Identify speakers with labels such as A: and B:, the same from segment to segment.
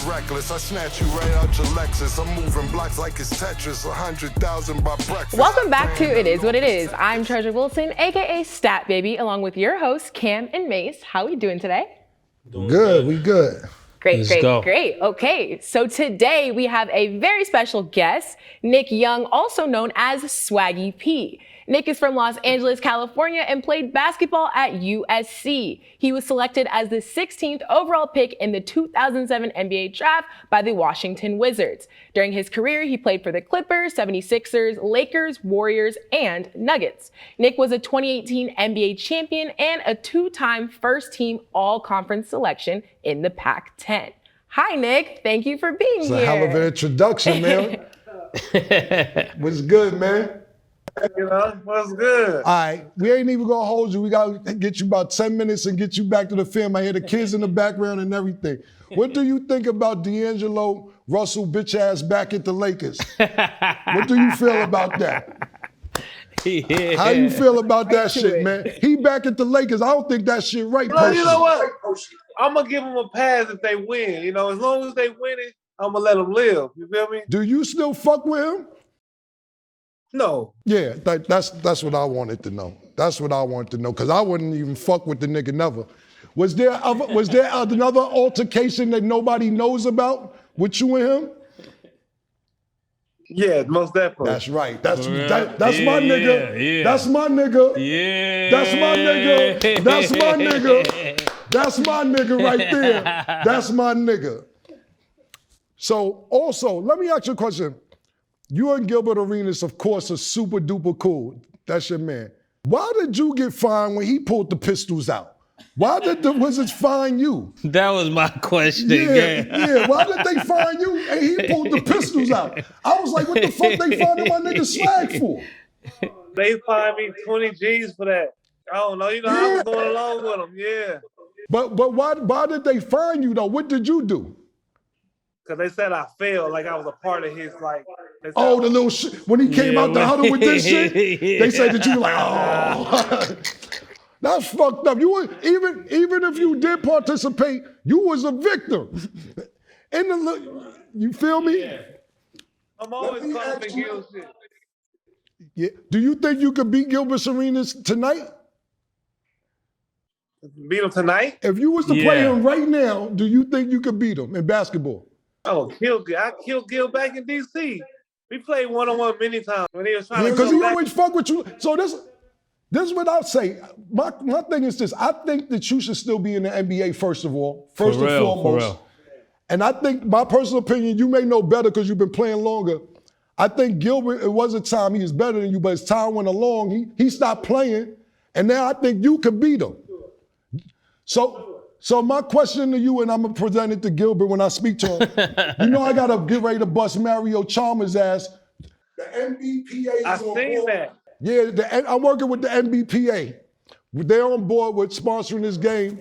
A: reckless. I snatch you right out your Lexus. I'm moving blocks like it's Tetris. 100,000 by breakfast.
B: Welcome back to It Is What It Is. I'm Treasure Wilson, aka Stat Baby, along with your hosts Cam and Mace. How are we doing today?
C: Good, we good.
B: Great. Okay, so today we have a very special guest, Nick Young, also known as Swaggy P. Nick is from Los Angeles, California, and played basketball at USC. He was selected as the 16th overall pick in the 2007 NBA draft by the Washington Wizards. During his career, he played for the Clippers, 76ers, Lakers, Warriors, and Nuggets. Nick was a 2018 NBA champion and a two-time first-team all-conference selection in the Pac-10. Hi, Nick. Thank you for being here.
C: It's a hell of an introduction, man. What's good, man?
D: You know, what's good?
C: All right, we ain't even gonna hold you. We gotta get you about 10 minutes and get you back to the film. I hear the kids in the background and everything. What do you think about D'Angelo Russell bitch ass back at the Lakers? What do you feel about that?
E: Yeah.
C: How you feel about that shit, man? He back at the Lakers. I don't think that shit right,
D: Well, you know
C: personally.
D: what? I'm gonna give them a pass if they win. You know, as long as they win it, I'm gonna let them live. You feel me?
C: Do you still fuck with him?
D: No.
C: Yeah, that's what I wanted to know. That's what I wanted to know, because I wouldn't even fuck with the nigga never. Was there another altercation that nobody knows about with you and him?
D: Yeah, most definitely.
C: That's right. That's my
E: Yeah,
C: nigga.
E: yeah.
C: That's my nigga.
E: Yeah.
C: That's my nigga. That's my nigga. That's my nigga right there. That's my nigga. So also, let me ask you a question. You and Gilbert Arenas, of course, are super duper cool. That's your man. Why did you get fined when he pulled the pistols out? Why did the Wizards fine you?
E: That was my question.
C: Yeah. Why did they fine you and he pulled the pistols out? I was like, what the fuck they finding my nigga Swag for?
D: They fined me 20 G's for that. I don't know. You know, I was going along with them. Yeah.
C: But why did they fine you though? What did you do?
D: Because they said I failed, like I was a part of his, like.
C: Oh, the little shit. When he came out the huddle with this shit, they said that you were like, oh. That's fucked up. You were, even if you did participate, you was a victim. You feel me?
D: Yeah. I'm always calling for Gil shit.
C: Yeah. Do you think you could beat Gilbert Arenas tonight?
D: Beat him tonight?
C: If you was to play him right now, do you think you could beat him in basketball?
D: Oh, I killed Gil back in D.C. We played one-on-one many times when he was trying to
C: Because
D: come
C: he
D: back.
C: always fuck with you. So this is what I'll say. My thing is this. I think that you should still be in the NBA, first and foremost.
E: For real.
C: And I think, my personal opinion, you may know better because you've been playing longer. I think Gilbert, it was a time he was better than you, but as time went along, he stopped playing, and now I think you could beat him. So my question to you, and I'm gonna present it to Gilbert when I speak to him. You know I gotta get ready to bust Mario Chalmers' ass. The NBPA is
D: I seen that.
C: Yeah, I'm working with the NBPA. They're on board with sponsoring this game.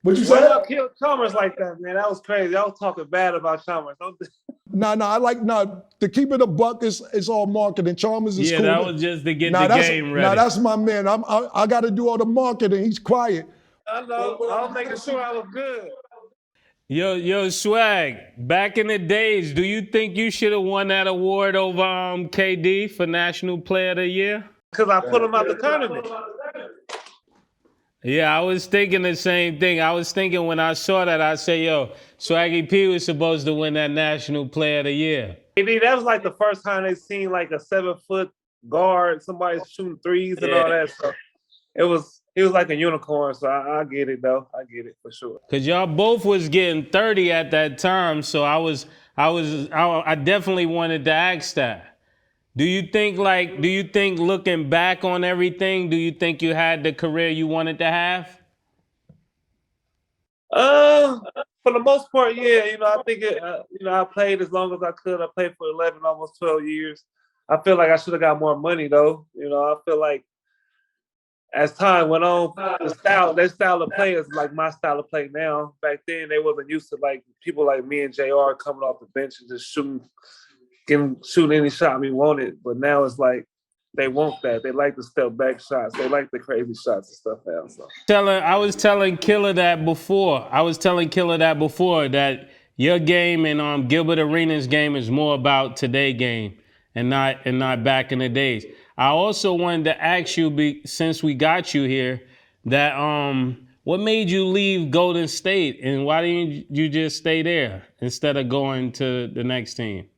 C: What you
D: Why
C: say?
D: y'all killed Chalmers like that, man? That was crazy. I was talking bad about Chalmers.
C: To keep it a buck, it's all marketing. Chalmers is cool.
E: Yeah, that was just to get the game ready.
C: Nah, that's my man. I got to do all the marketing. He's quiet.
D: I know. I was making sure I was good.
E: Yo, Swag, back in the days, do you think you should have won that award over KD for National Player of the Year?
D: Because I put him out the tournament.
E: Yeah, I was thinking the same thing. I was thinking when I saw that, I said, yo, Swaggy P was supposed to win that National Player of the Year.
D: That was like the first time they seen like a 7-foot guard, somebody shooting threes and all that stuff. He was like a unicorn, so I get it though. I get it for sure.
E: Cause y'all both was getting 30 at that time, so I definitely wanted to ask that. Do you think looking back on everything, do you think you had the career you wanted to have?
D: For the most part, yeah. You know, I think I played as long as I could. I played for 11, almost 12 years. I feel like I should have got more money though. You know, I feel like as time went on, their style of play is like my style of play now. Back then, they wasn't used to like people like me and JR coming off the bench and just shooting any shot we wanted. But now it's like they want that. They like the step back shots. They like the crazy shots and stuff now. So
E: I was telling Killer that before. That your game and Gilbert Arenas' game is more about today game and not back in the days. I also wanted to ask you, since we got you here, that what made you leave Golden State and why didn't you just stay there instead of going to the next team?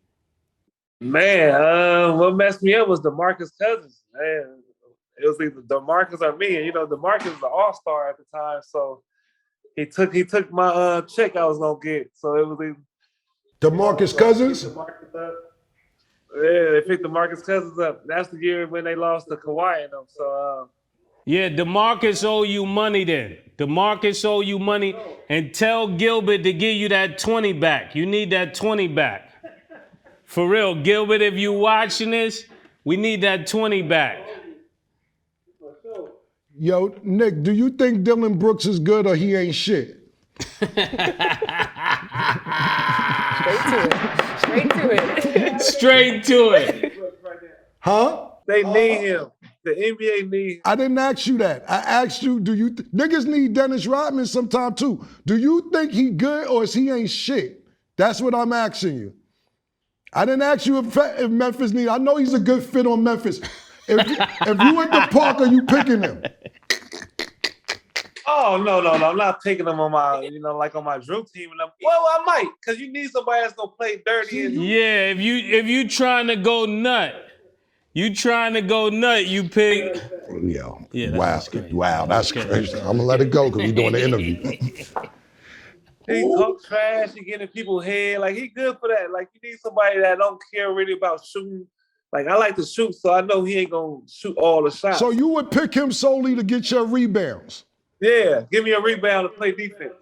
D: Man, what messed me up was DeMarcus Cousins. Man, it was either DeMarcus or me. And you know, DeMarcus was an all-star at the time, so he took my check I was gonna get. So it was either
C: DeMarcus Cousins?
D: DeMarcus up. Yeah, they picked DeMarcus Cousins up. That's the year when they lost to Kawhi and them. So
E: yeah, DeMarcus owe you money then. DeMarcus owe you money, and tell Gilbert to give you that 20 back. You need that 20 back. For real, Gilbert, if you watching this, we need that 20 back.
C: Yo, Nick, do you think Dylan Brooks is good or he ain't shit?
B: Straight to it.
E: Straight to it.
C: Huh?
D: they need him. The NBA needs.
C: I didn't ask you that. I asked you, do you niggas need Dennis Rodman sometime too? Do you think he good or is he ain't shit? That's what I'm asking you. I didn't ask you if Memphis need. I know he's a good fit on Memphis. If you went to Parker, you picking him?
D: Oh no! I'm not taking him on my, like on my Drew team. And well, I might, cause you need somebody that's gonna play dirty.
E: Yeah, if you trying to go nut, you pick.
C: Wow, that's crazy. I'm gonna let it go because we're doing the interview.
D: He talk trash. He getting people head. Like he good for that. Like you need somebody that don't care really about shooting. Like I like to shoot, so I know he ain't gonna shoot all the shots.
C: So you would pick him solely to get your rebounds?
D: Yeah, give me a rebound to play defense.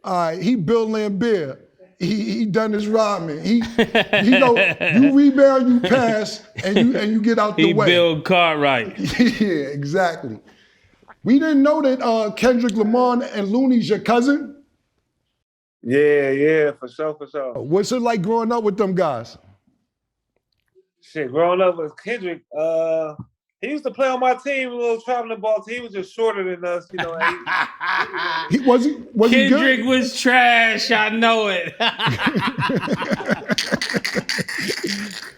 C: All right, he Bill Laimbeer. He Dennis Rodman. He know you rebound, you pass, and you get out the way.
E: He Bill Cartwright.
C: Yeah, exactly. We didn't know that Kendrick Lamar and Looney's your cousin.
D: Yeah, for sure.
C: What's it like growing up with them guys?
D: Shit, growing up with Kendrick, he used to play on my team, a little traveling ball team. He was just shorter than us,
C: Was he good?
E: Kendrick was trash, I know it.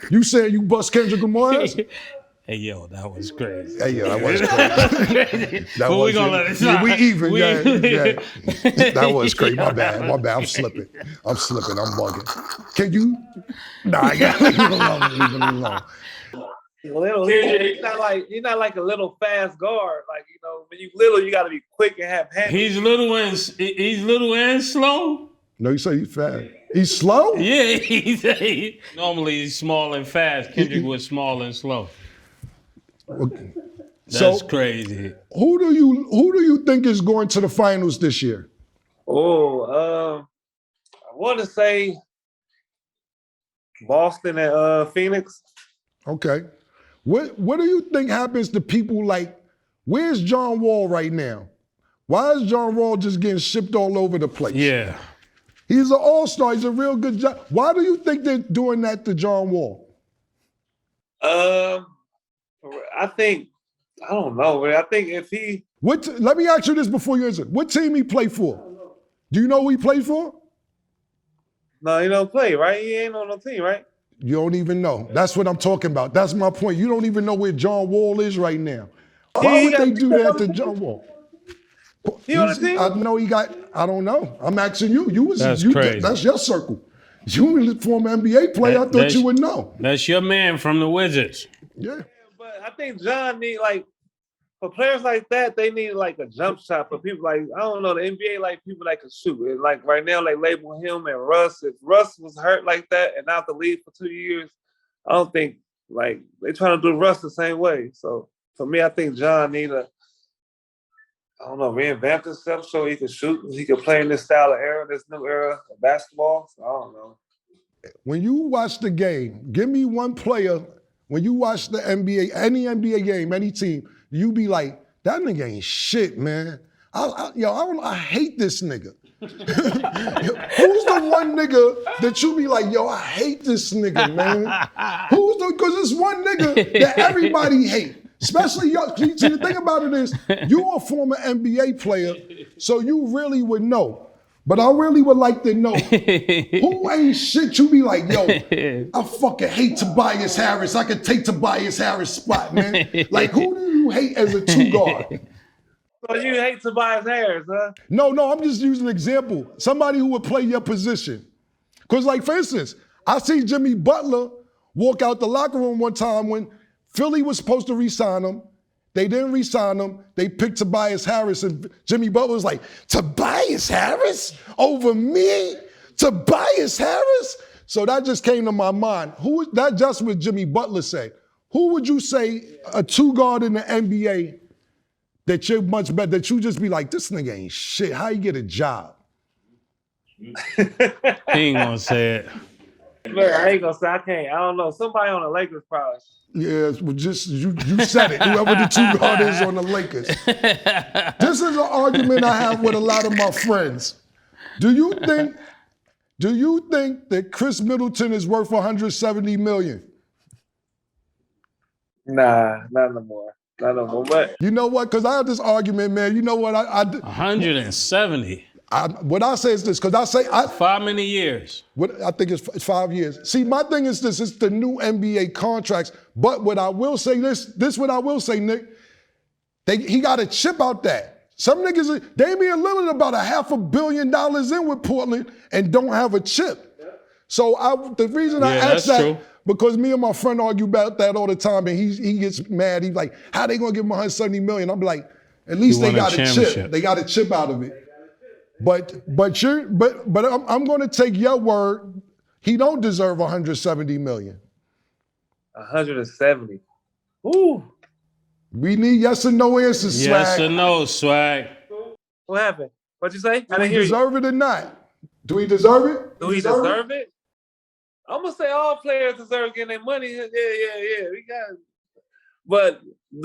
C: You saying you bust Kendrick Lamar ass?
E: Hey, yo, that was crazy.
C: Hey, yo, that was crazy.
E: But we gonna let it slide.
C: We even, yeah. That was crazy. My bad. I'm slipping. I'm bugging. Can you? Nah, I got leave it alone.
D: Little, he's not like a little fast guard. Like when you little, you got to be quick and have hands.
E: He's little and slow.
C: No, you say he's fast. He's slow?
E: Yeah, normally he's small and fast. Kendrick was small and slow. That's crazy.
C: Who do you think is going to the finals this year?
D: I want to say Boston and Phoenix.
C: Okay. What do you think happens to people like, where's John Wall right now? Why is John Wall just getting shipped all over the place?
E: Yeah.
C: He's an all-star. He's a real good job. Why do you think they're doing that to John Wall?
D: I don't know. I think if he...
C: Let me ask you this before you answer. What team he play for? Do you know who he played for?
D: No, he don't play, right? He ain't on no team, right?
C: You don't even know. That's what I'm talking about. That's my point. You don't even know where John Wall is right now. Why would they do that to John Wall?
D: He on the team?
C: I know he got, I don't know. I'm asking you.
E: That's crazy.
C: That's your circle. You a former NBA player. I thought you would know.
E: That's your man from the Wizards.
C: Yeah.
D: But I think John need for players like that, they need a jump shot. For people I don't know, the NBA like people that can shoot. And right now, they label him and Russ. If Russ was hurt like that and out the league for 2 years, I don't think they trying to do Russ the same way. So for me, I think John need reinvent himself so he can shoot. He can play in this style of era, this new era of basketball. So I don't know.
C: When you watch the game, give me one player. When you watch the NBA, any NBA game, any team, you be like, that nigga ain't shit, man. I hate this nigga. Who's the one nigga that you be like, yo, I hate this nigga, man? Because it's one nigga that everybody hate. Especially, see, the thing about it is, you're a former NBA player, so you really would know. But I really would like to know, who ain't shit you be like, yo, I fucking hate Tobias Harris. I could take Tobias Harris' spot, man. Like, who do you hate as a two guard?
D: So you hate Tobias Harris, huh?
C: No, I'm just using an example. Somebody who would play your position. Because, like, for instance, I see Jimmy Butler walk out the locker room one time when Philly was supposed to re-sign him. They didn't re-sign him. They picked Tobias Harris, and Jimmy Butler was like, Tobias Harris over me? Tobias Harris? So that just came to my mind. That just what Jimmy Butler said. Who would you say a two guard in the NBA that you're much better, that you just be like, this nigga ain't shit. How you get a job?
E: He ain't gonna say it.
D: Look, I ain't gonna say I can't. I don't know. Somebody on the Lakers probably.
C: Yeah, well, just you said it. Whoever the two guard is on the Lakers. This is an argument I have with a lot of my friends. Do you think that Chris Middleton is worth $170 million?
D: Nah, not no more. Not no more. But
C: You know what? Because I have this argument, man. You know what?
E: 170.
C: What I say is this, because
E: How many years?
C: I think it's 5 years. See, my thing is this: it's the new NBA contracts. But what I will say, what I will say, Nick, he got a chip out that. Some niggas, Damian Lillard about $500 million in with Portland and don't have a chip. So the reason I asked that,
E: true.
C: because me and my friend argue about that all the time, and he gets mad. He's like, how they gonna give him $170 million? I'm like, at least they got a chip. They got a chip out of it. But I'm going to take your word. He don't deserve $170 million.
D: 170. Ooh.
C: We need yes or no answers, Swag.
E: Yes or no, Swag?
D: What happened? What'd you say?
C: Do we deserve it or not? Do we deserve it?
D: Do we deserve it? I'm gonna say all players deserve getting their money. Yeah. We got it. But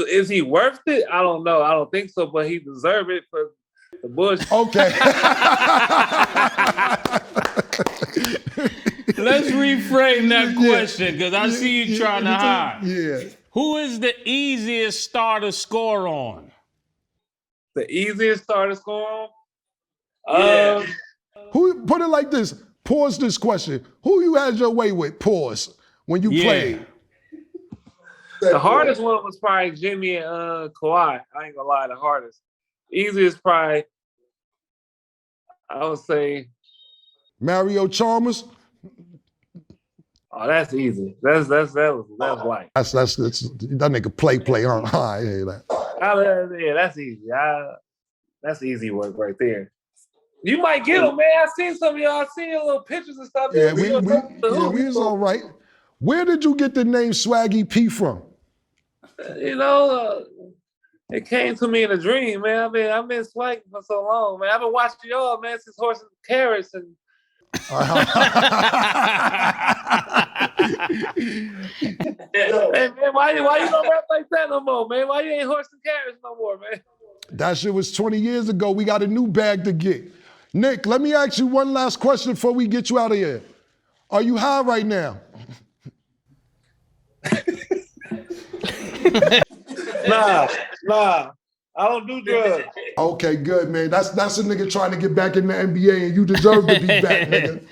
D: is he worth it? I don't know. I don't think so. But he deserve it for the bush.
C: Okay.
E: Let's reframe that question, because I see you trying to hide.
C: Yeah.
E: Who is the easiest star to score on?
D: The easiest star to score on?
E: Yeah.
C: Who, put it like this, pause this question. Who you had your way with, pause, when you played?
D: The hardest one was probably Jimmy and Kawhi. I ain't gonna lie, the hardest. Easiest probably, I would say,
C: Mario Chalmers?
D: oh, that's easy. That was light.
C: That nigga play on high. I hear that.
D: Yeah, that's easy. That's easy work right there. You might get them, man. I seen some of y'all. I seen your little pictures and stuff.
C: Yeah, we was all right. Where did you get the name Swaggy P from?
D: You know, it came to me in a dream, man. I've been swagging for so long, man. I've been watching y'all, man, since Horses and Carrots and. Hey, man, why you don't rap like that no more, man? Why you ain't Horses and Carrots no more, man?
C: That shit was 20 years ago. We got a new bag to get. Nick, let me ask you one last question before we get you out of here. Are you high right now?
D: Nah. I don't do drugs.
C: Okay, good, man. That's a nigga trying to get back in the NBA, and you deserve to be back, nigga.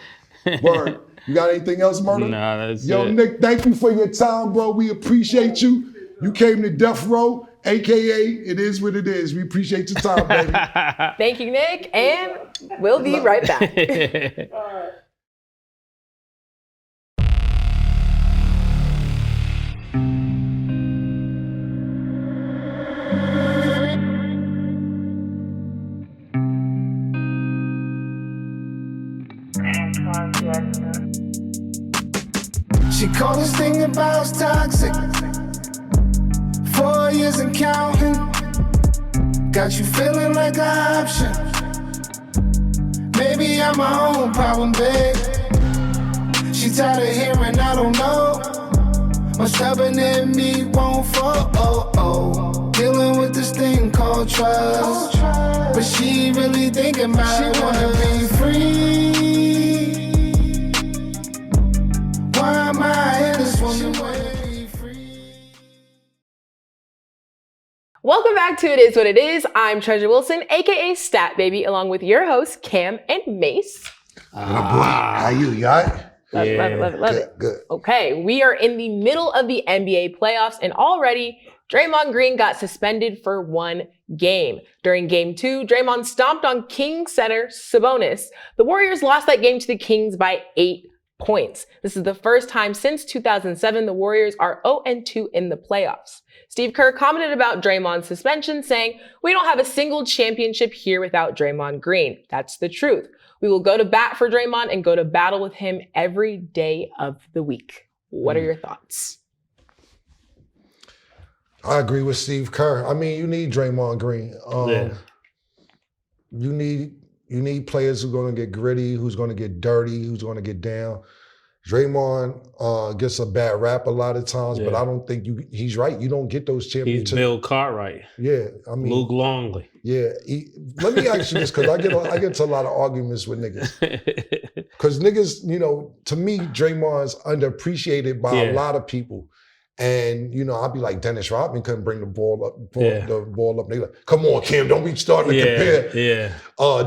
C: Word. You got anything else, Murder?
E: Nah, that's
C: Yo,
E: it.
C: Nick, thank you for your time, bro. We appreciate you. You came to Death Row, AKA It Is What It Is. We appreciate your time, baby.
B: Thank you, Nick, and we'll be right back.
F: She called this thing about toxic. 4 years and counting. Got you feeling like an option. Maybe I'm my own problem, babe. She tired of hearing I don't know. What's stubborn in me won't fall. dealing with this thing called trust. But she ain't really thinking about it. She wanna be free. Why am I in this woman way free?
B: Welcome back to It Is What It Is. I'm Treasure Wilson, aka Stat Baby, along with your hosts Cam and Mace.
C: How you? You all right?
B: Love it.
C: Good.
B: Okay, we are in the middle of the NBA playoffs, and already Draymond Green got suspended for 1 game. During game 2, Draymond stomped on Kings center Sabonis. The Warriors lost that game to the Kings by 8 points. This is the first time since 2007 the Warriors are 0-2 in the playoffs. Steve Kerr commented about Draymond's suspension, saying, "We don't have a single championship here without Draymond Green. That's the truth. We will go to bat for Draymond and go to battle with him every day of the week." What are your thoughts?
C: I agree with Steve Kerr. I mean, you need Draymond Green. You need players who are going to get gritty, who's going to get dirty, who's going to get down. Draymond gets a bad rap a lot of times, but I don't think he's right. You don't get those championships.
E: He's Bill Cartwright.
C: Yeah, I mean
E: Luke Longley.
C: Yeah, let me ask you this, because I get into a lot of arguments with niggas. Because niggas, to me, Draymond's underappreciated by a lot of people. And, I'll be like, Dennis Rodman couldn't bring the ball up. They like, come on, Kim, don't be starting to compare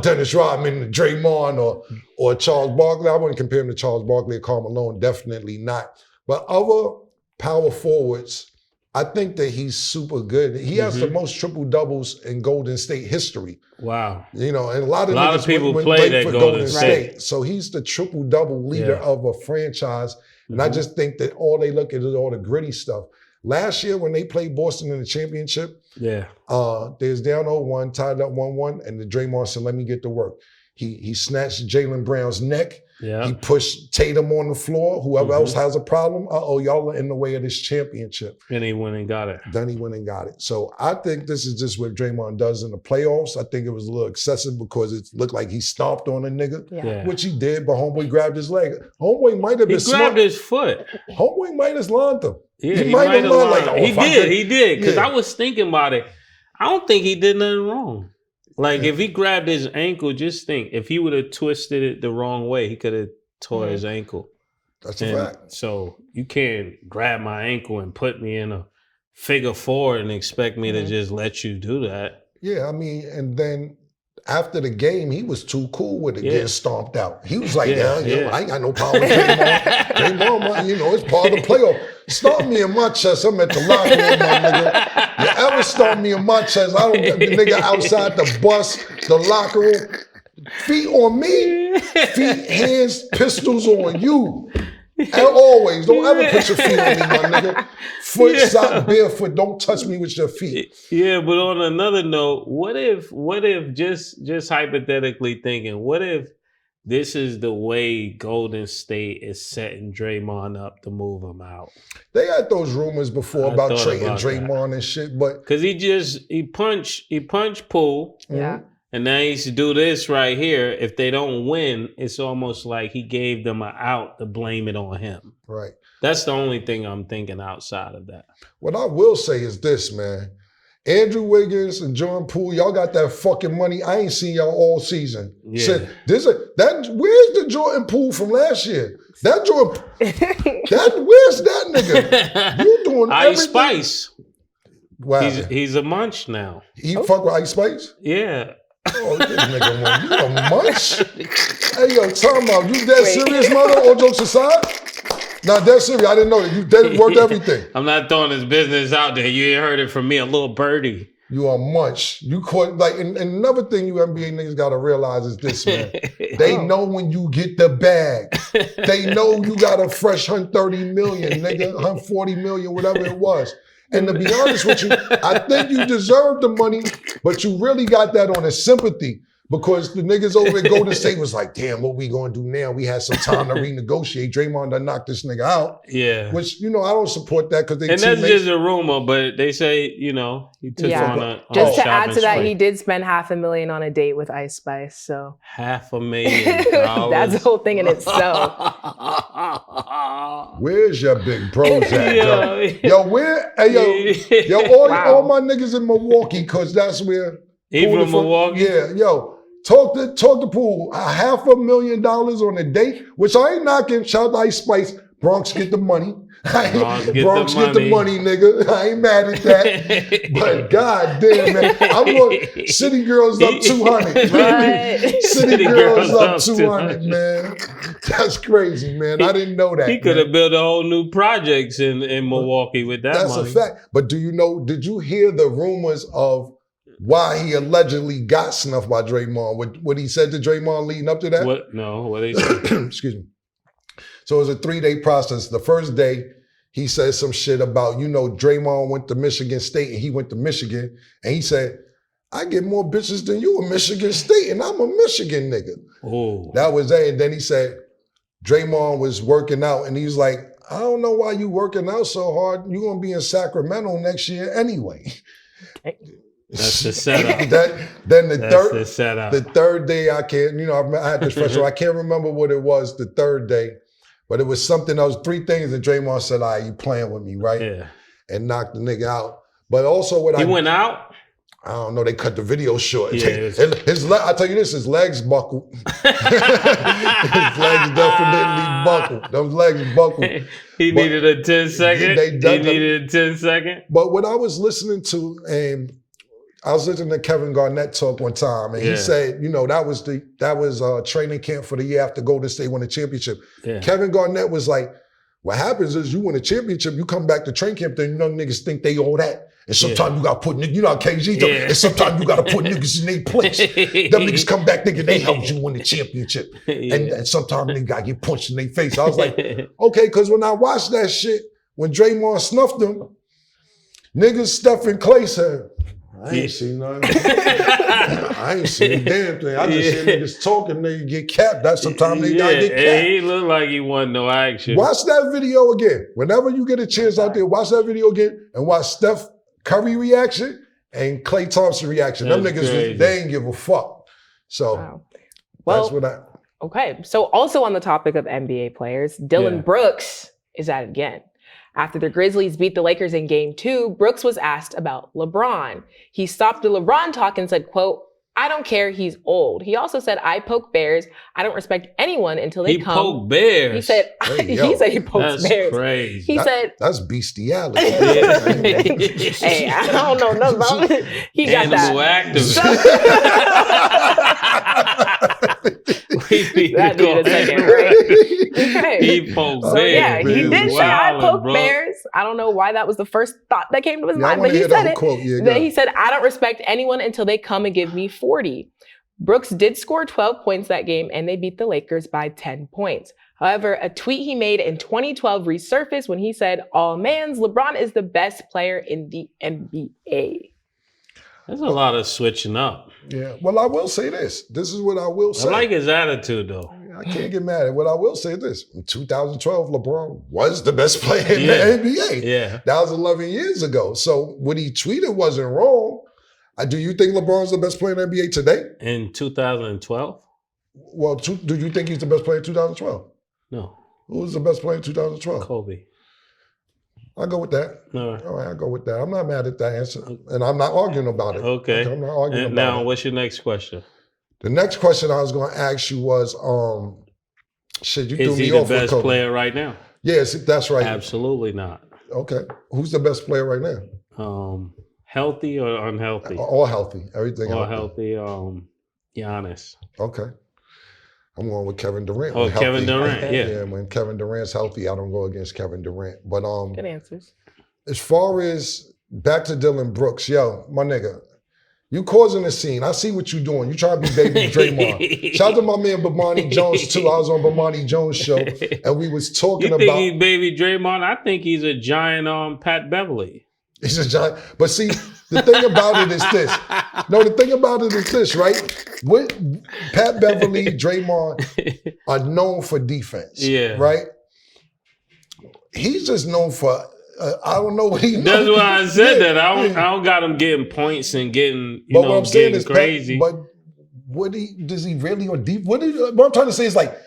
C: Dennis Rodman to Draymond or Charles Barkley. I wouldn't compare him to Charles Barkley or Karl Malone, definitely not. But other power forwards, I think that he's super good. He has the most triple doubles in Golden State history.
E: Wow.
C: And a lot of
E: people played at Golden State.
C: So he's the triple double leader of a franchise. And I just think that all they look at is all the gritty stuff. Last year when they played Boston in the championship, they was down 0-1, tied up 1-1, and the Draymond said, "Let me get to work." He snatched Jaylen Brown's neck.
E: Yeah.
C: He pushed Tatum on the floor. Whoever else has a problem, y'all are in the way of this championship.
E: And he went and got it.
C: Then he went and got it. So I think this is just what Draymond does in the playoffs. I think it was a little excessive because it looked like he stomped on a nigga, which he did, but homeboy grabbed his leg. Homeboy might have been
E: smart. He grabbed his foot.
C: Homeboy might have lined him.
E: Yeah,
C: he might have lined like,
E: he did. Because I was thinking about it. I don't think he did nothing wrong. Like, if he grabbed his ankle, just think, if he would have twisted it the wrong way, he could have tore his ankle.
C: That's a fact.
E: So you can't grab my ankle and put me in a figure four and expect me to just let you do that.
C: Yeah, I mean, and then after the game, he was too cool with it getting stomped out. He was like, I ain't got no problem with Draymond. It's part of the playoff. Stomp me in my chest, I'm at the locker room, my nigga. You ever stomp me in my chest, I don't get the nigga outside the bus, the locker room. Feet on me, feet, hands, pistols on you. And always, don't ever put your feet on me, my nigga. Foot, sock, barefoot, don't touch me with your feet.
E: Yeah, but on another note, what if just hypothetically thinking, what if this is the way Golden State is setting Draymond up to move him out?
C: They had those rumors before about trading Draymond and shit, but
E: because he punched Poole.
B: Yeah.
E: And now he used to do this right here. If they don't win, it's almost like he gave them an out to blame it on him.
C: Right.
E: That's the only thing I'm thinking outside of that.
C: What I will say is this, man. Andrew Wiggins and Jordan Poole, y'all got that fucking money. I ain't seen y'all all season.
E: Yeah.
C: Where's the Jordan Poole from last year? That Jordan, where's that nigga? You doing
E: Ice
C: everything.
E: Spice.
C: Wow.
E: He's a munch now.
C: He fuck with Ice Spice?
E: Yeah.
C: Oh, this nigga, man, you a munch? Hey, yo, time out. You dead serious, mother? All jokes aside? Nah, dead serious. I didn't know that. You dead worth everything.
E: I'm not throwing his business out there. You ain't heard it from me, a little birdie.
C: You are munch. You caught, like, and another thing you NBA niggas gotta realize is this, man. They know when you get the bag. They know you got a fresh 130 million, nigga, 140 million, whatever it was. And to be honest with you, I think you deserve the money, but you really got that on a sympathy because the niggas over at Golden State was like, damn, what we gonna do now? We had some time to renegotiate. Draymond done knocked this nigga out.
E: Yeah.
C: Which, I don't support that because they
E: And that's
C: teammates.
E: just a rumor, but they say, he took
B: Yeah.
E: on a
B: Just to
E: shopping
B: add to that,
E: spree.
B: he did spend $500,000 on a date with Ice Spice. So
E: $500,000.
B: that's a whole thing in itself.
C: Where's your big bros at,
E: Yo.
C: yo? Where? Hey, yo,
B: Wow.
C: all my niggas in Milwaukee, because that's where.
E: He
C: Pool
E: from
C: the-
E: Milwaukee?
C: Yeah, yo. Talk to Pool. $500,000 on a date, which I ain't knocking. Shout out to Ice Spice. Bronx get the money. Bronx get the money, nigga. I ain't mad at that. But goddamn, man. I'm going City Girls up 200.
B: Right.
C: City Girls up 200, man. That's crazy, man. I didn't know that.
E: He could
C: man.
E: have built a whole new projects in Milwaukee with that
C: That's
E: money.
C: a fact. But did you hear the rumors of why he allegedly got snuffed by Draymond? What he said to Draymond leading up to that?
E: What? No, what they say?
C: Excuse me. So it was a 3-day process. The first day, he said some shit about, Draymond went to Michigan State and he went to Michigan. And he said, I get more bitches than you in Michigan State and I'm a Michigan nigga.
E: Oh.
C: That was it. And then he said, Draymond was working out and he was like, I don't know why you working out so hard. You're going to be in Sacramento next year anyway.
E: That's the setup.
C: Then the
E: That's
C: third,
E: the setup.
C: the third day, I had this fresh, so I can't remember what it was the third day, but it was something else. 3 things that Draymond said, you playing with me, right?
E: Yeah.
C: And knocked the nigga out. But also
E: He went out?
C: I don't know, they cut the video short.
E: Yeah,
C: I tell you this, his legs buckled. His legs definitely buckled. Those legs buckled.
E: He
C: But
E: needed a 10-second?
C: they
E: He
C: done the-
E: needed a 10-second?
C: But what I was listening to, and I was listening to Kevin Garnett talk one time, and he said, that was training camp for the year after Golden State won the championship.
E: Yeah.
C: Kevin Garnett was like, what happens is you win a championship, you come back to training camp, then young niggas think they all that. And sometimes you got to put niggas, how KG talk, and sometimes you got to put niggas in their place. Them niggas come back thinking they helped you win the championship. And sometimes they got to get punched in their face. I was like, okay, because when I watched that shit, when Draymond snuffed them, niggas Steph and Clay said, I ain't seen nothing. I ain't seen a damn thing. I just see niggas talking, they get capped. That's sometimes they gotta get capped.
E: He looked like he wanted no action.
C: Watch that video again. Whenever you get a chance out there, watch that video again and watch Steph Curry reaction and Klay Thompson reaction. Them
E: That's
C: niggas,
E: crazy.
C: they ain't give a fuck. So
B: Wow. Well,
C: that's what I.
B: okay. So also on the topic of NBA players, Dylan
E: Yeah.
B: Brooks is at it again. After the Grizzlies beat the Lakers in Game 2, Brooks was asked about LeBron. He stopped the LeBron talk and said, quote, I don't care, he's old. He also said, I poke bears. I don't respect anyone until they
E: He
B: come.
E: poked bears.
B: He said,
C: Hey, yo.
B: he said he pokes
E: That's
B: bears.
E: crazy.
B: He said,
C: That's bestiality.
B: hey, I don't know nothing about it. He got
E: Animal
B: that.
E: activist. We need
B: That
E: to go
B: needed a second,
E: ahead.
B: right? Okay.
E: He poked
B: So
E: bears.
B: yeah, he
C: man.
B: did say I
E: Wildin',
B: poke
E: bro.
B: bears. I don't know why that was the first thought that came to his
C: Yeah, I
B: mind,
C: wanna
B: but he
C: hear the
B: said
C: whole
B: it.
C: quote. Yeah,
B: Then
C: go.
B: he said, I don't respect anyone until they come and give me 40. Brooks did score 12 points that game and they beat the Lakers by 10 points. However, a tweet he made in 2012 resurfaced when he said, all mans, LeBron is the best player in the NBA.
E: There's a lot of switching up.
C: Yeah. Well, I will say this. This is what I will say.
E: I like his attitude, though.
C: I can't get mad at what I will say this. In 2012, LeBron was the best player in
E: Yeah.
C: the NBA.
E: Yeah.
C: That was 11 years ago. So what he tweeted wasn't wrong. Do you think LeBron's the best player in the NBA today?
E: In 2012?
C: Well, do you think he's the best player in 2012?
E: No.
C: Who was the best player in 2012?
E: Kobe.
C: I'll go with that.
E: No.
C: All right, I'll go with that. I'm not mad at that answer. And I'm not arguing about it.
E: Okay.
C: I'm not arguing
E: And
C: about
E: now,
C: it.
E: what's your next question?
C: The next question I was going to ask you was, you threw
E: Is he
C: me
E: the
C: off with
E: best
C: Kobe.
E: player right now?
C: Yes, that's right.
E: Absolutely not.
C: Okay. Who's the best player right now?
E: Healthy or unhealthy?
C: All healthy. Everything
E: All
C: healthy.
E: healthy. Giannis.
C: Okay. I'm going with Kevin Durant.
E: Oh,
C: when
E: Kevin
C: healthy.
E: Durant, yeah.
C: Yeah, when Kevin Durant's healthy, I don't go against Kevin Durant. But
B: Good answers.
C: as far as back to Dylan Brooks, yo, my nigga, you causing a scene. I see what you doing. You trying to be baby Draymond. Shout out to my man Bomani Jones too. I was on Bomani Jones' show and we was talking
E: You think
C: about
E: he's baby Draymond? I think he's a giant Pat Beverly.
C: he's a giant. But see, The thing about it is this. No, the thing about it is this, right? What Pat Beverly, Draymond are known for defense.
E: Yeah.
C: Right? He's just known for I don't know what he knows.
E: That's why I said
C: Yeah,
E: that. I
C: yeah.
E: don't got him getting points and getting,
C: But what I'm saying
E: getting
C: is,
E: crazy.
C: but does he really or deep? What I'm trying to say is like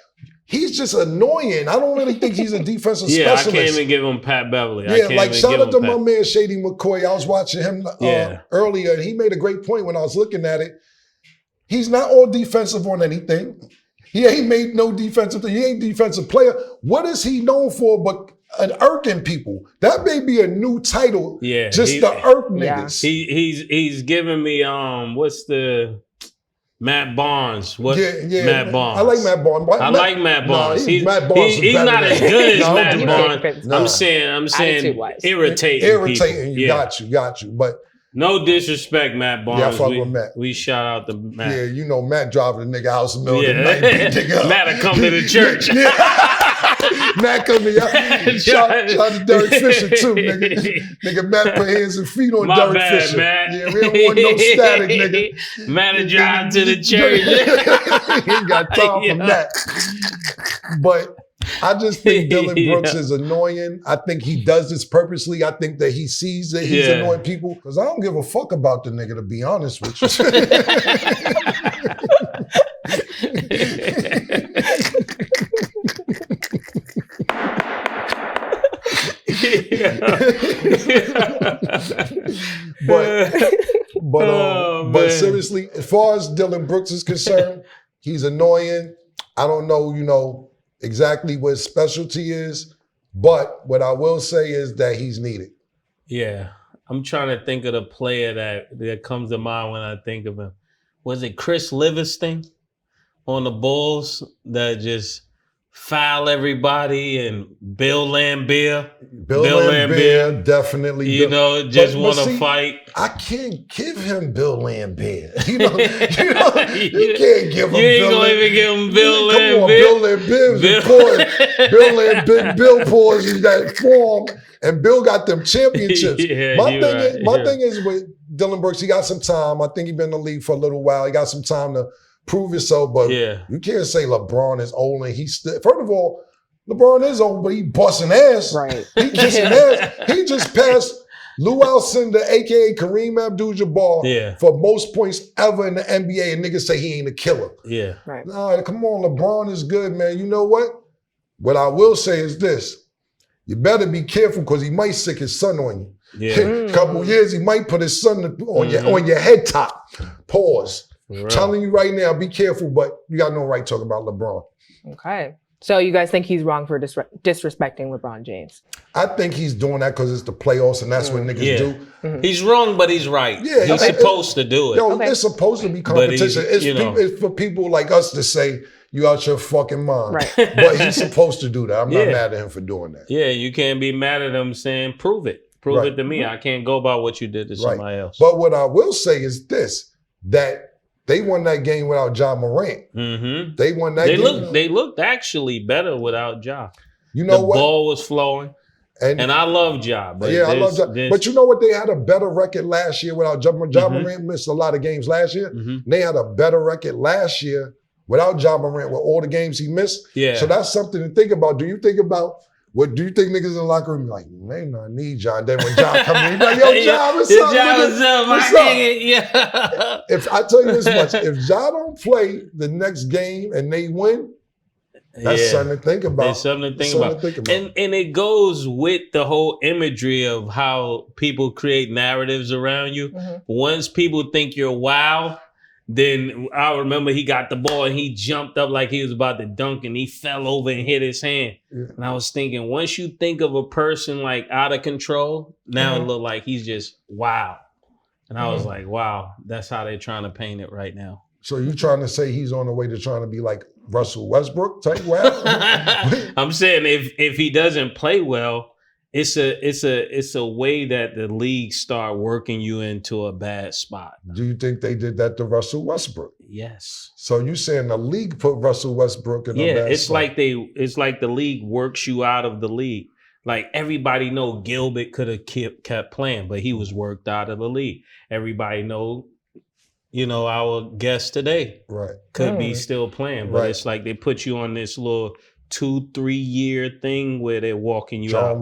C: he's just annoying. I don't really think he's a defensive
E: yeah, I
C: specialist.
E: can't even give him Pat Beverly. I
C: Yeah,
E: can't
C: like
E: even
C: shout
E: give
C: out to
E: him
C: my
E: Pat.
C: man Shady McCoy. I was watching him
E: Yeah.
C: earlier, and he made a great point when I was looking at it. He's not all defensive on anything. He ain't made no defensive thing. He ain't defensive player. What is he known for but an irking people? That may be a new title.
E: Yeah,
C: Just the irk
B: Yeah.
C: niggas.
E: He's giving me what's the Matt Barnes? What Matt Barnes?
C: I like Matt Barnes.
E: I like Matt Barnes.
C: Matt Barnes
E: he's
C: is better
E: not
C: than-
E: as good as
C: No,
E: Matt
C: do
E: Barnes.
C: that.
E: I'm saying
B: Attitude-wise.
E: irritating.
C: Irritating.
E: People.
C: You
E: Yeah.
C: got you. But
E: No disrespect, Matt Barnes.
C: Yeah, I fuck with Matt.
E: We shout out to Matt.
C: yeah, you know Matt driving the nigga house in the middle
E: Yeah.
C: of the night, beat nigga up.
E: Matt will come to the church.
C: Matt come to y'all. Shout to Derek Fisher too, nigga. Nigga, Matt put hands and feet on
E: My
C: Derek
E: bad,
C: Fisher.
E: Matt.
C: Yeah, we don't want no static, nigga.
E: Matt will drive to the church.
C: He ain't got time
E: Yeah.
C: for that. But I just think Dylan Brooks
E: Yeah.
C: is annoying. I think he does this purposely. I think that he sees that he's
E: Yeah.
C: annoying people. Because I don't give a fuck about the nigga, to be honest with you. But
E: Oh,
C: but
E: man.
C: seriously, as far as Dylan Brooks is concerned, he's annoying. I don't know, exactly what his specialty is, but what I will say is that he's needed.
E: Yeah, I'm trying to think of the player that comes to mind when I think of him. Was it Chris Livingston on the Bulls that just foul everybody, and Bill Laimbeer?
C: Bill Laimbeer, definitely.
E: You know, just
C: But
E: want to
C: see,
E: fight.
C: I can't give him Bill Laimbeer. You can't give him
E: You ain't
C: Bill
E: gonna
C: Laimbeer.
E: even give him Bill
C: Come on,
E: Laimbeer.
C: Bill Laimbeer was Bill Laimbeer, Bill pours in that form, and Bill got them championships.
E: Yeah,
C: my
E: you're
C: thing
E: right,
C: is, my
E: yeah.
C: thing is with Dylan Brooks, he got some time. I think he's been in the league for a little while. He got some time to prove himself, but
E: Yeah.
C: you can't say LeBron is old and he's still. First of all, LeBron is old, but he busting ass.
B: Right.
C: He kissing ass. He just passed Lou Alcindor, aka Kareem Abdul-Jabbar,
E: Yeah.
C: for most points ever in the NBA, and niggas say he ain't a killer.
E: Yeah,
B: Right.
C: Nah, come on, LeBron is good, man. You know what? What I will say is this. You better be careful because he might sick his son on you.
E: yeah.
C: Couple years, he might put his son on
E: Mm-hmm.
C: on your head top. Pause.
E: Right.
C: Telling you right now, be careful, but you got no right talking about LeBron.
B: Okay. So you guys think he's wrong for disrespecting LeBron James?
C: I think he's doing that because it's the playoffs and that's what niggas
E: Yeah.
C: do.
E: He's wrong, but he's right.
C: Yeah,
E: He's
C: okay.
E: supposed to do it.
C: Yo,
B: Okay.
C: it's supposed to be
E: But he's,
C: competition. It's,
E: you know.
C: it's for people like us to say you out your fucking mind.
B: Right.
C: But he's supposed to do that. I'm not
E: Yeah.
C: mad at him for doing that.
E: Yeah, you can't be mad at him saying, prove it. Prove
C: Right.
E: it to me. I can't go by what you did to somebody else.
C: But what I will say is this, that they won that game without John Morant.
E: Mm-hmm.
C: They won that
E: They
C: game.
E: looked actually better without Ja.
C: You know
E: The
C: what?
E: ball was flowing. And I love Ja. But
C: I love John. But you know what? They had a better record last year without John Morant. John Morant missed a lot of games last year.
E: Mhm.
C: They had a better record last year without John Morant with all the games he missed.
E: Yeah.
C: So that's something to think about. Do you think niggas in the locker room be like, they not need John? Then when John come in, he be like, yo, John, what's up,
E: Ja,
C: nigga?
E: what's up?
C: What's
E: I
C: up?
E: hang it. Yeah.
C: If I tell you this much, if Ja don't play the next game and they win, that's
E: Yeah.
C: something to think about.
E: There's something to think
C: Something
E: about.
C: to think about.
E: And it goes with the whole imagery of how people create narratives around you.
B: Mhm.
E: Once people think you're wow, then I remember he got the ball and he jumped up like he was about to dunk and he fell over and hit his hand.
C: Yeah.
E: And I was thinking, once you think of a person like out of control, now
C: Mm-hmm.
E: it look like he's just wow. And I was like, wow, that's how they're trying to paint it right now.
C: So you trying to say he's on the way to trying to be like Russell Westbrook type? Wow.
E: I'm saying if he doesn't play well, it's a way that the league start working you into a bad spot.
C: Do you think they did that to Russell Westbrook?
E: Yes.
C: So you saying the league put Russell Westbrook in a
E: Yeah,
C: bad
E: it's
C: spot?
E: like the league works you out of the league. Like everybody know Gilbert could have kept playing, but he was worked out of the league. Everybody know, our guest today could be still playing, but it's like they put you on this little 2-3 year thing where they're walking you out.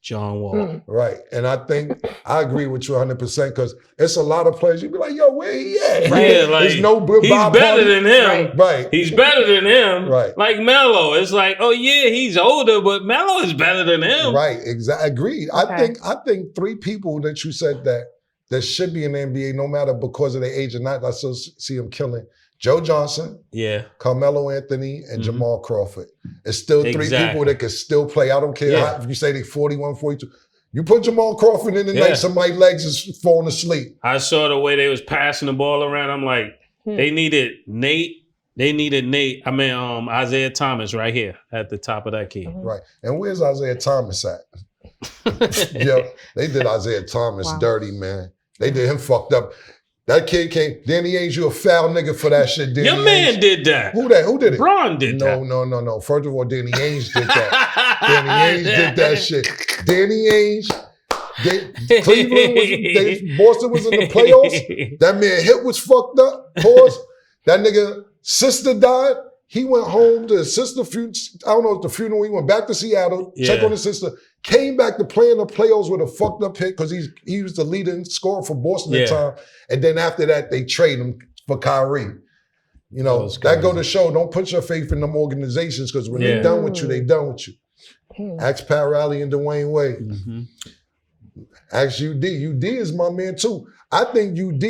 E: John Wall.
C: Right. And I think I agree with you 100% because it's a lot of players. You'd be like, yo, where he at?
E: Yeah, like,
C: there's no
E: he's better than him.
C: Right.
E: He's better than him.
C: Right.
E: Like Melo. It's like, oh yeah, he's older, but Melo is better than him.
C: Right. Exactly. Agreed.
B: Okay.
C: I think 3 people that you said that should be in the NBA, no matter because of their age or not, I still see them killing. Joe Johnson, Carmelo Anthony, and Jamal Crawford. It's still 3 people that can still play. I don't care if you say they 41, 42. You put Jamal Crawford in the night, somebody's legs is falling asleep.
E: I saw the way they was passing the ball around. I'm like, they needed Nate. Isaiah Thomas right here at the top of that key.
C: Right. And where's Isaiah Thomas at? Yo, they did Isaiah Thomas dirty, man. They did him fucked up. That kid came, Danny Ainge, you a foul nigga for that shit, Danny
E: Your man did that.
C: Who did it?
E: Bron did that.
C: No. First of all, Danny Ainge did that. Danny Ainge did that shit. Danny Ainge, Boston was in the playoffs. That man hip was fucked up. Pause. That nigga sister died. He went home to his sister. I don't know if the funeral. He went back to Seattle, check on his sister. Came back to play in the playoffs with a fucked up hit because he was the leading scorer for Boston at the time. And then after that, they trade him for Kyrie. That go to show, don't put your faith in them organizations because when they're done with you, they done with you. Ask Pat Riley and Dwayne Wade. Ask UD. UD is my man too. I think UD,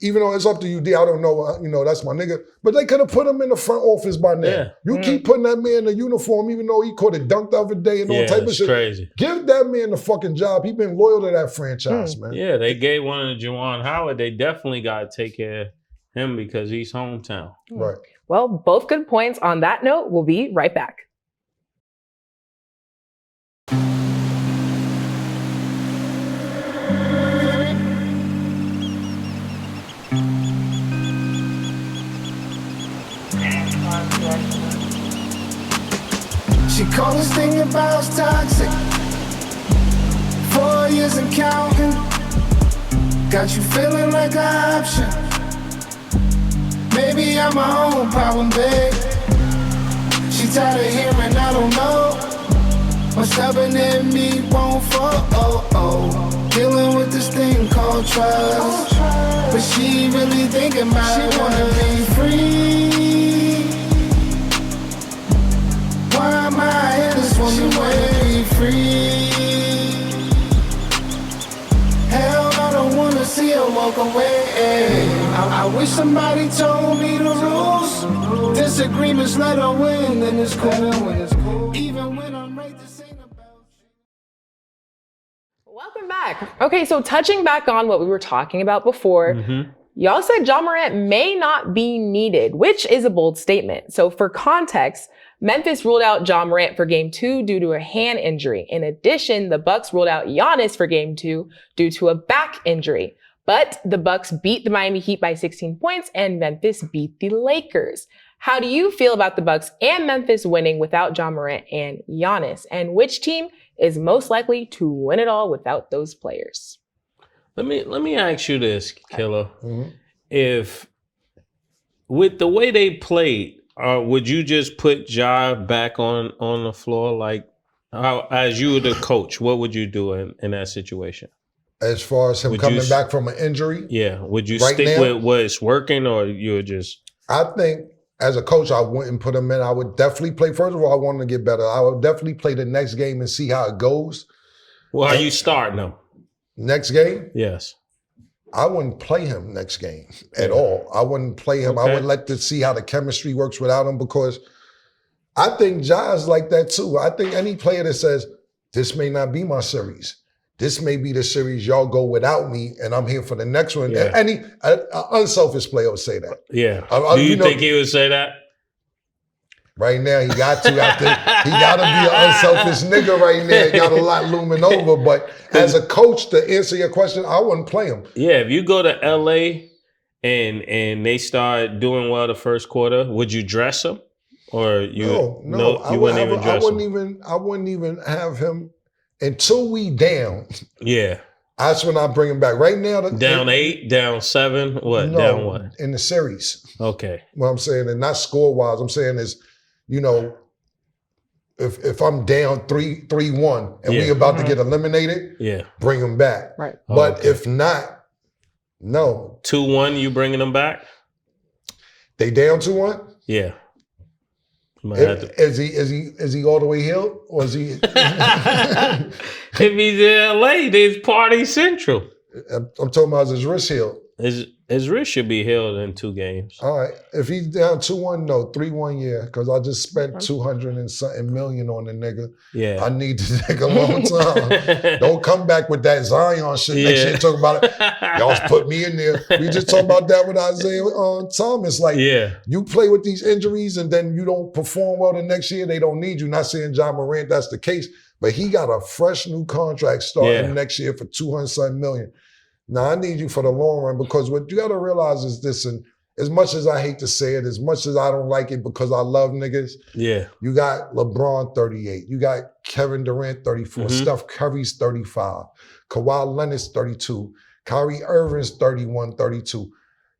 C: even though it's up to UD, I don't know, that's my nigga. But they could have put him in the front office by now. Yeah. You keep putting that man in a uniform, even though he could have dunked the other day and all type of shit.
E: Crazy.
C: Give that man the fucking job. He been loyal to that franchise, man.
E: Yeah, they gave one to Juwan Howard. They definitely got to take care of him because he's hometown.
C: Right.
B: Well, both good points. On that note, we'll be right back.
F: She called this thing about toxic. 4 years and counting. Got you feeling like an option. Maybe I'm my own problem, babe. She tired of hearing I don't know. What's stubborn in me won't fall. Dealing with this thing called trust. But she really thinking about it. Wanna be free. Why am I here? This woman wanna be free. Hell, I don't wanna see her walk away. I wish somebody told me the rules. Disagreements let her win, and it's cool. Even when I'm right, this ain't about you.
B: Welcome back. Okay, so touching back on what we were talking about before, y'all said Ja Morant may not be needed, which is a bold statement. So for context, Memphis ruled out Ja Morant for Game 2 due to a hand injury. In addition, the Bucks ruled out Giannis for Game 2 due to a back injury. But the Bucks beat the Miami Heat by 16 points and Memphis beat the Lakers. How do you feel about the Bucks and Memphis winning without Ja Morant and Giannis? And which team is most likely to win it all without those players?
E: Let me ask you this, Killer. If with the way they played, would you just put Ja back on the floor? Like, as you were the coach, what would you do in that situation?
C: As far as him coming back from an injury?
E: Yeah. Would you stick with what's working or you would just?
C: I think as a coach, I wouldn't put him in. I would definitely play. First of all, I want him to get better. I would definitely play the next game and see how it goes.
E: Well, are you starting him?
C: Next game?
E: Yes.
C: I wouldn't play him next game at all. I wouldn't play him.
E: Okay.
C: I would like to see how the chemistry works without him because I think Ja's like that too. I think any player that says, this may not be my series. This may be the series y'all go without me and I'm here for the next one.
E: Yeah.
C: Any unselfish player would say that.
E: Yeah. Do you think he would say that?
C: Right now, he got to. He got to be an unselfish nigga right now. He got a lot looming over. But as a coach, to answer your question, I wouldn't play him.
E: Yeah, if you go to LA and they start doing well the first quarter, would you dress them? Or you
C: No.
E: you wouldn't even dress him?
C: I wouldn't even have him until we down.
E: Yeah.
C: That's when I bring him back. Right now,
E: Down 8, down 7, what?
C: No,
E: Down what?
C: in the series.
E: Okay.
C: What I'm saying, and not score wise. I'm saying is, you know, if I'm down 3-1 and we about to get eliminated, bring him back.
B: Right.
C: But if not, no.
E: 2-1, you bringing them back?
C: They down 2-1?
E: Yeah.
C: Is he all the way healed, or is he?
E: If he's in LA, there's party central.
C: I'm talking about his wrist healed.
E: His wrist should be healed in 2 games.
C: All right. If he's down 2-1, no. 3-1, yeah. Because I just spent 200 and something million on the nigga.
E: Yeah.
C: I need the nigga a long time. Don't come back with that Zion shit next year. Talk about it. Y'all put me in there. We just talked about that with Isaiah Thomas. Like, you play with these injuries and then you don't perform well the next year, they don't need you. Not saying John Morant, that's the case. But he got a fresh new contract starting next year for 200-something million. Now, I need you for the long run, because what you got to realize is this, and as much as I hate to say it, as much as I don't like it because I love niggas, you got LeBron 38, you got Kevin Durant 34, Steph Curry's 35, Kawhi Leonard's 32, Kyrie Irving's 31, 32.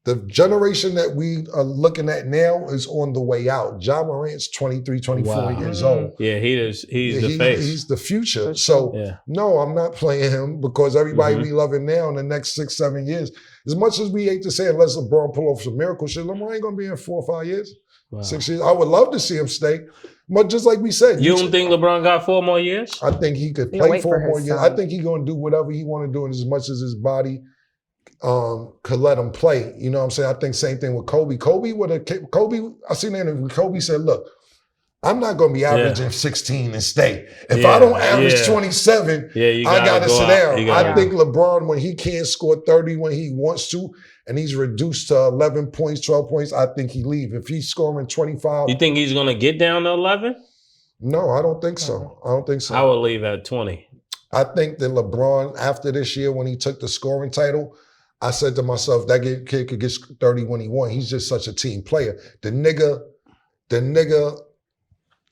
C: The generation that we are looking at now is on the way out. Ja Morant's 23, 24 years old.
E: Yeah, he's the face.
C: He's the future. So, no, I'm not playing him because everybody we love it now in the next 6-7 years. As much as we hate to say, unless LeBron pull off some miracle shit, LeBron ain't going to be in 4 or 5 years, 6 years. I would love to see him stay. But just like we said.
E: You don't think LeBron got 4 more years?
C: I think he could play 4 more years. I think he's going to do whatever he want to do, and as much as his body could let him play. You know what I'm saying? I think same thing with Kobe. I seen that interview. Kobe said, look, I'm not going to be averaging 16 and stay. If I don't average 27, I got to sit down. I think LeBron, when he can't score 30 when he wants to, and he's reduced to 11 points, 12 points, I think he leave. If he's scoring 25.
E: You think he's going to get down to 11?
C: No, I don't think so.
E: I would leave at 20.
C: I think that LeBron, after this year, when he took the scoring title, I said to myself, that kid could get 30 when he won. He's just such a team player. The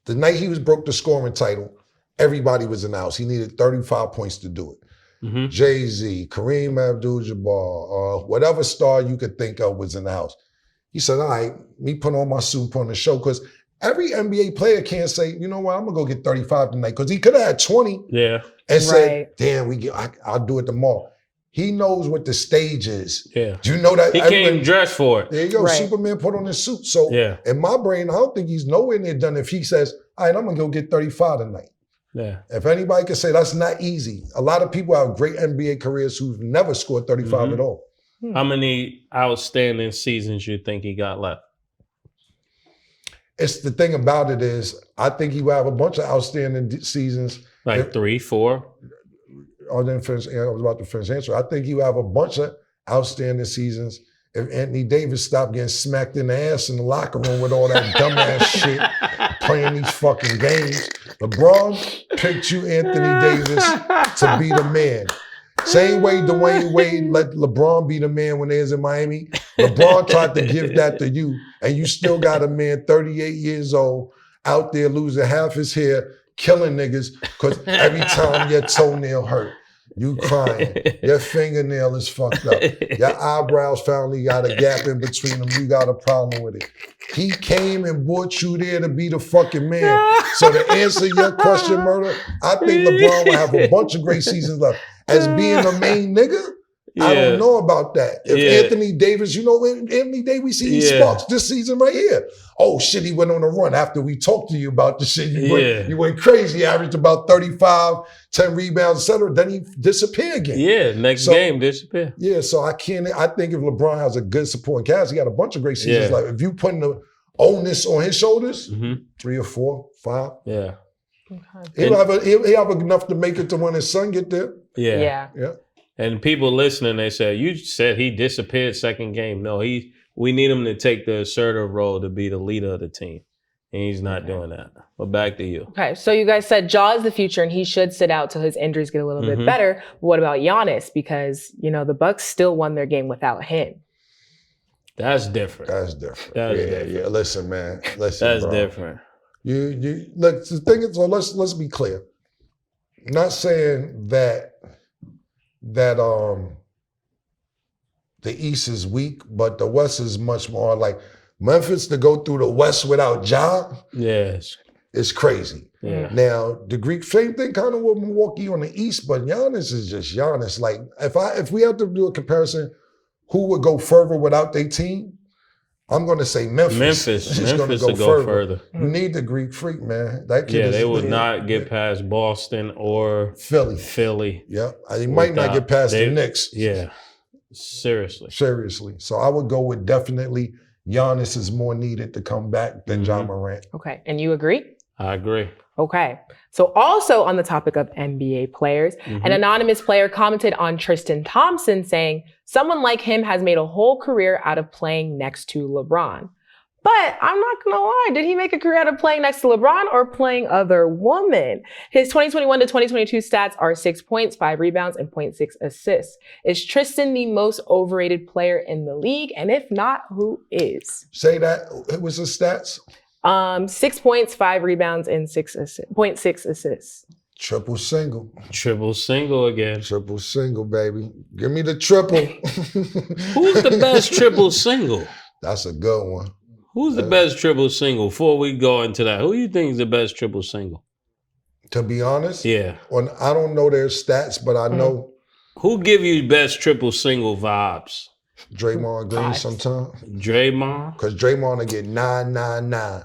C: night he broke the scoring title, everybody was in the house. He needed 35 points to do it. Jay-Z, Kareem Abdul-Jabbar, whatever star you could think of was in the house. He said, all right, me put on my suit, put on the show, because every NBA player can't say, you know what, I'm going to go get 35 tonight, because he could have had 20 and said, damn, I'll do it tomorrow. He knows what the stage is.
E: Yeah.
C: Do you know that?
E: He came dressed for it.
C: There you go. Right. Superman put on his suit. So in my brain, I don't think he's nowhere near done if he says, all right, I'm going to go get 35 tonight.
E: Yeah.
C: If anybody can say that's not easy. A lot of people have great NBA careers who've never scored 35 at all.
E: How many outstanding seasons you think he got left?
C: It's the thing about it is, I think he will have a bunch of outstanding seasons.
E: Like 3, 4?
C: I was about to finish answer. I think you have a bunch of outstanding seasons if Anthony Davis stopped getting smacked in the ass in the locker room with all that dumbass shit, playing these fucking games. LeBron picked you, Anthony Davis, to be the man. Same way Dwayne Wade let LeBron be the man when they was in Miami. LeBron tried to give that to you, and you still got a man 38 years old out there losing half his hair, killing niggas, because every time your toenail hurt, you crying. Your fingernail is fucked up. Your eyebrows finally got a gap in between them. You got a problem with it. He came and brought you there to be the fucking man. So to answer your question, Murder, I think LeBron will have a bunch of great seasons left. As being the main nigga, I don't know about that. If Anthony Davis, you know, Anthony Davis, we see sparks this season right here. Oh shit, he went on a run after we talked to you about the shit. You went crazy, averaged about 35, 10 rebounds, etc. Then he disappeared again.
E: Yeah, next game disappear.
C: Yeah, so I think if LeBron has a good supporting cast, he got a bunch of great seasons. Like if you putting the onus on his shoulders, 3 or 4, 5.
E: Yeah.
C: He'll have enough to make it to when his son get there.
E: Yeah. And people listening, they say, you said he disappeared second game. No, we need him to take the assertive role to be the leader of the team. And he's not doing that. But back to you.
B: Okay, so you guys said Ja is the future and he should sit out till his injuries get a little bit better. But what about Giannis? Because, you know, the Bucks still won their game without him.
E: That's different.
C: That's different.
E: That's
C: yeah,
E: different.
C: yeah. Listen, man. Listen,
E: That's
C: bro.
E: different.
C: You look. The thing is, so let's be clear. Not saying that the East is weak, but the West is much more like Memphis to go through the West without Ja
E: Yes.
C: is crazy.
E: Yeah.
C: Now the Greek, same thing kind of with Milwaukee on the East, but Giannis is just Giannis. Like if we have to do a comparison, who would go further without their team? I'm going to say Memphis.
E: Memphis
C: is gonna
E: will go further.
C: You need the Greek freak, man. That kid
E: Yeah,
C: is
E: they would not get past Boston or
C: Philly.
E: Philly.
C: Yeah, he might not get past the Knicks.
E: Yeah, seriously.
C: Seriously. So I would go with definitely Giannis is more needed to come back than John Morant.
B: Okay, and you agree?
E: I agree.
B: Okay. So also on the topic of NBA players, an anonymous player commented on Tristan Thompson saying, someone like him has made a whole career out of playing next to LeBron. But I'm not going to lie. Did he make a career out of playing next to LeBron or playing other women? His 2021 to 2022 stats are 6 points, 5 rebounds, and 0.6 assists. Is Tristan the most overrated player in the league? And if not, who is?
C: Say that. What was his stats?
B: 6 points, 5 rebounds, and 0.6 assists.
C: Triple single.
E: Triple single again.
C: Triple single, baby. Give me the triple.
E: Who's the best triple single?
C: That's a good one.
E: Who's the best triple single? Before we go into that, who do you think is the best triple single?
C: To be honest,
E: Yeah.
C: I don't know their stats, but I know
E: Who give you best triple single vibes?
C: Draymond Green sometimes.
E: Draymond?
C: Because Draymond will get 999.